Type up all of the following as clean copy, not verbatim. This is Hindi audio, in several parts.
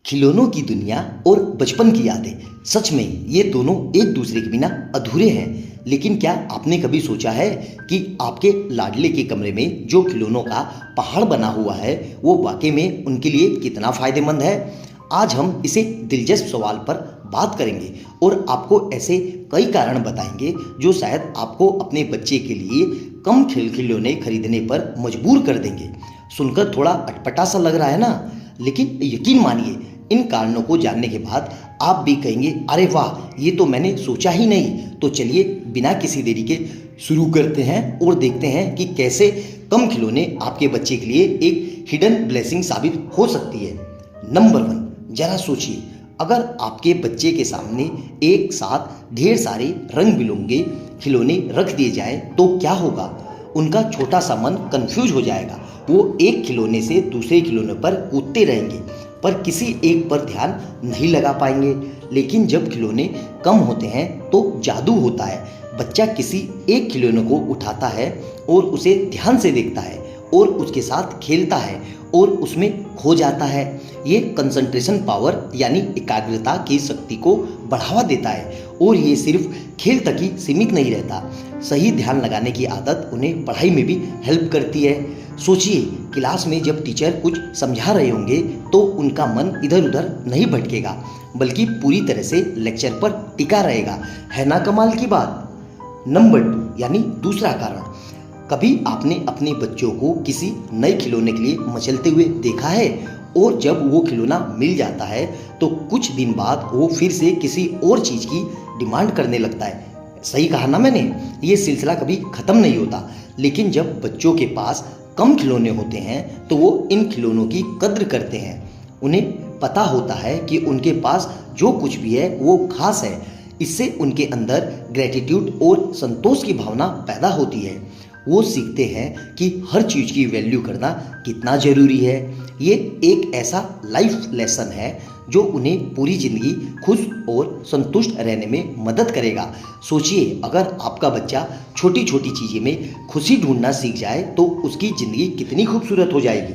खिलौनों की दुनिया और बचपन की यादें, सच में ये दोनों एक दूसरे के बिना अधूरे हैं। लेकिन क्या आपने कभी सोचा है कि आपके लाडले के कमरे में जो खिलौनों का पहाड़ बना हुआ है वो वाकई में उनके लिए कितना फायदेमंद है। आज हम इसे दिलचस्प सवाल पर बात करेंगे और आपको ऐसे कई कारण बताएंगे जो शायद आपको अपने बच्चे के लिए कम खिलौने खरीदने पर मजबूर कर देंगे। सुनकर थोड़ा अटपटा सा लग रहा है ना, लेकिन यकीन मानिए इन कारणों को जानने के बाद आप भी कहेंगे, अरे वाह, ये तो मैंने सोचा ही नहीं। तो चलिए बिना किसी देरी के शुरू करते हैं और देखते हैं कि कैसे कम खिलौने आपके बच्चे के लिए एक हिडन ब्लेसिंग साबित हो सकती है। नंबर 1, जरा सोचिए, अगर आपके बच्चे के सामने एक साथ ढेर सारे रंग बिरंगे खिलौने रख दिए जाएं तो क्या होगा। उनका छोटा सा मन कंफ्यूज हो जाएगा। वो एक खिलौने से दूसरे खिलौने पर कूदते रहेंगे पर किसी एक पर ध्यान नहीं लगा पाएंगे। लेकिन जब खिलौने कम होते हैं तो जादू होता है। बच्चा किसी एक खिलौने को उठाता है और उसे ध्यान से देखता है और उसके साथ खेलता है और उसमें खो जाता है। ये कंसंट्रेशन पावर यानी एकाग्रता की शक्ति को बढ़ावा देता है और ये सिर्फ खेल तक ही सीमित नहीं रहता। सही ध्यान लगाने की आदत उन्हें पढ़ाई में भी हेल्प करती है। सोचिए, क्लास में जब टीचर कुछ समझा रहे होंगे तो उनका मन इधर उधर नहीं भटकेगा बल्कि पूरी तरह से लेक्चर पर टिका रहेगा। है ना कमाल की बात। नंबर 2 यानी दूसरा कारण, कभी आपने अपने बच्चों को किसी नए खिलौने के लिए मचलते हुए देखा है और जब वो खिलौना मिल जाता है तो कुछ दिन बाद वो फिर से किसी और चीज़ की डिमांड करने लगता है। सही कहा ना मैंने, ये सिलसिला कभी ख़त्म नहीं होता। लेकिन जब बच्चों के पास कम खिलौने होते हैं तो वो इन खिलौनों की कद्र करते हैं। उन्हें पता होता है कि उनके पास जो कुछ भी है वो खास है। इससे उनके अंदर ग्रेटिट्यूड और संतोष की भावना पैदा होती है। वो सीखते हैं कि हर चीज़ की वैल्यू करना कितना ज़रूरी है। ये एक ऐसा लाइफ लेसन है जो उन्हें पूरी ज़िंदगी खुश और संतुष्ट रहने में मदद करेगा। सोचिए, अगर आपका बच्चा छोटी छोटी चीज़ें में खुशी ढूंढना सीख जाए तो उसकी ज़िंदगी कितनी खूबसूरत हो जाएगी।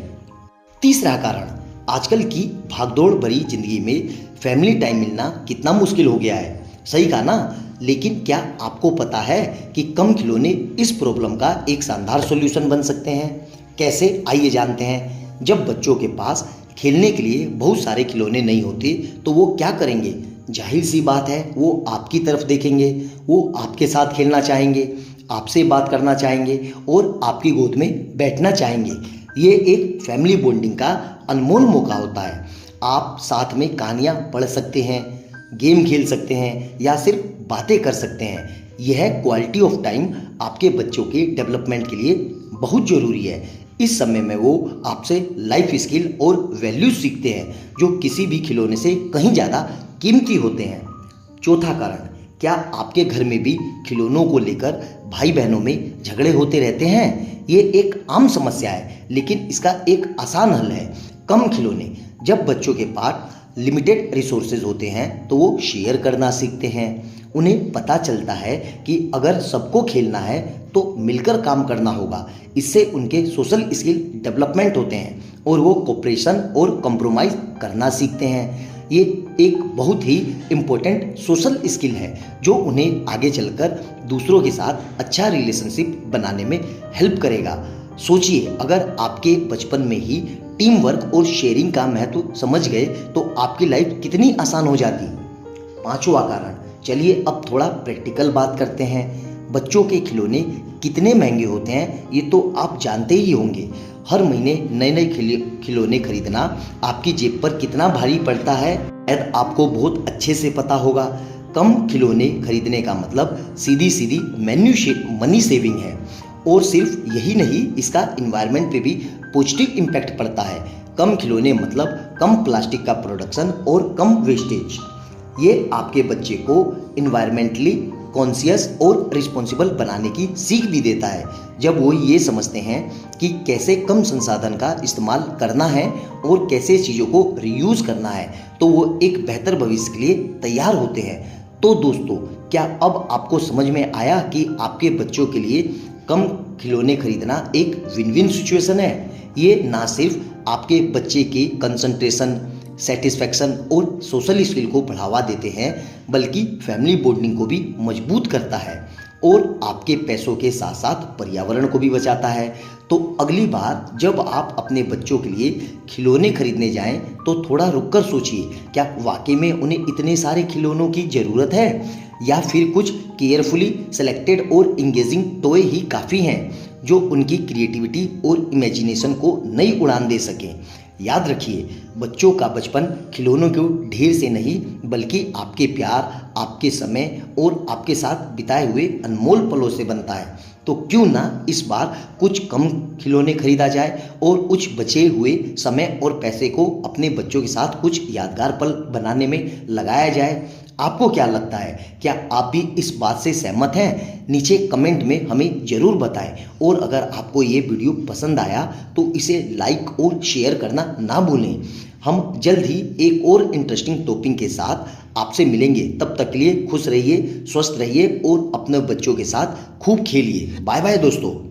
तीसरा कारण, आजकल की भागदौड़ भरी ज़िंदगी में फैमिली टाइम मिलना कितना मुश्किल हो गया है। सही कहा ना, लेकिन क्या आपको पता है कि कम खिलौने इस प्रॉब्लम का एक शानदार सॉल्यूशन बन सकते हैं। कैसे, आइए जानते हैं। जब बच्चों के पास खेलने के लिए बहुत सारे खिलौने नहीं होते तो वो क्या करेंगे। जाहिर सी बात है, वो आपकी तरफ देखेंगे, वो आपके साथ खेलना चाहेंगे, आपसे बात करना चाहेंगे और आपकी गोद में बैठना चाहेंगे। ये एक फैमिली बॉन्डिंग का अनमोल मौका होता है। आप साथ में कहानियाँ पढ़ सकते हैं, गेम खेल सकते हैं या सिर्फ बातें कर सकते हैं। यह क्वालिटी ऑफ टाइम आपके बच्चों के डेवलपमेंट के लिए बहुत ज़रूरी है। इस समय में वो आपसे लाइफ स्किल और वैल्यूज सीखते हैं जो किसी भी खिलौने से कहीं ज़्यादा कीमती होते हैं। चौथा कारण, क्या आपके घर में भी खिलौनों को लेकर भाई बहनों में झगड़े होते रहते हैं। ये एक आम समस्या है लेकिन इसका एक आसान हल है, कम खिलौने। जब बच्चों के पास लिमिटेड रिसोर्सेज होते हैं तो वो शेयर करना सीखते हैं। उन्हें पता चलता है कि अगर सबको खेलना है तो मिलकर काम करना होगा। इससे उनके सोशल स्किल डेवलपमेंट होते हैं और वो कोऑपरेशन और कॉम्प्रोमाइज़ करना सीखते हैं। ये एक बहुत ही इम्पोर्टेंट सोशल स्किल है जो उन्हें आगे चलकर दूसरों के साथ अच्छा रिलेशनशिप बनाने में हेल्प करेगा। सोचिए, अगर आपके बचपन में ही टीम वर्क और शेयरिंग का महत्व समझ गए तो आपकी लाइफ कितनी आसान हो जाती। पांचवा कारण, चलिए अब थोड़ा प्रैक्टिकल बात करते हैं। बच्चों के खिलौने कितने महंगे होते हैं ये तो आप जानते ही होंगे। हर महीने नए नए खिलौने खरीदना आपकी जेब पर कितना भारी पड़ता है शायद आपको बहुत अच्छे से पता होगा। कम खिलौने खरीदने का मतलब सीधी सीधी मनी सेविंग है। और सिर्फ यही नहीं, इसका इन्वायरमेंट पे भी पॉजिटिव इम्पैक्ट पड़ता है। कम खिलौने मतलब कम प्लास्टिक का प्रोडक्शन और कम वेस्टेज। ये आपके बच्चे को इन्वायरमेंटली कॉन्शियस और रिस्पॉन्सिबल बनाने की सीख भी देता है। जब वो ये समझते हैं कि कैसे कम संसाधन का इस्तेमाल करना है और कैसे चीज़ों को रीयूज़ करना है तो वो एक बेहतर भविष्य के लिए तैयार होते हैं। तो दोस्तों, क्या अब आपको समझ में आया कि आपके बच्चों के लिए कम खिलौने खरीदना एक विन विन सिचुएशन है। ये ना सिर्फ आपके बच्चे की कंसंट्रेशन, सेटिस्फैक्शन और सोशल स्किल को बढ़ावा देते हैं, बल्कि फैमिली बॉन्डिंग को भी मजबूत करता है और आपके पैसों के साथ साथ पर्यावरण को भी बचाता है। तो अगली बार जब आप अपने बच्चों के लिए खिलौने खरीदने जाएं तो थोड़ा रुककर सोचिए, क्या वाकई में उन्हें इतने सारे खिलौनों की ज़रूरत है या फिर कुछ केयरफुली सेलेक्टेड और इंगेजिंग टॉय ही काफ़ी हैं जो उनकी क्रिएटिविटी और इमेजिनेशन को नई उड़ान दे सकें। याद रखिए, बच्चों का बचपन खिलौनों के ढेर से नहीं बल्कि आपके प्यार, आपके समय और आपके साथ बिताए हुए अनमोल पलों से बनता है। तो क्यों ना इस बार कुछ कम खिलौने खरीदा जाए और कुछ बचे हुए समय और पैसे को अपने बच्चों के साथ कुछ यादगार पल बनाने में लगाया जाए। आपको क्या लगता है? क्या आप भी इस बात से सहमत हैं? नीचे कमेंट में हमें ज़रूर बताएं और अगर आपको ये वीडियो पसंद आया तो इसे लाइक और शेयर करना ना भूलें। हम जल्द ही एक और इंटरेस्टिंग टॉपिक के साथ आपसे मिलेंगे। तब तक के लिए खुश रहिए, स्वस्थ रहिए और अपने बच्चों के साथ खूब खेलिए। बाय बाय दोस्तों।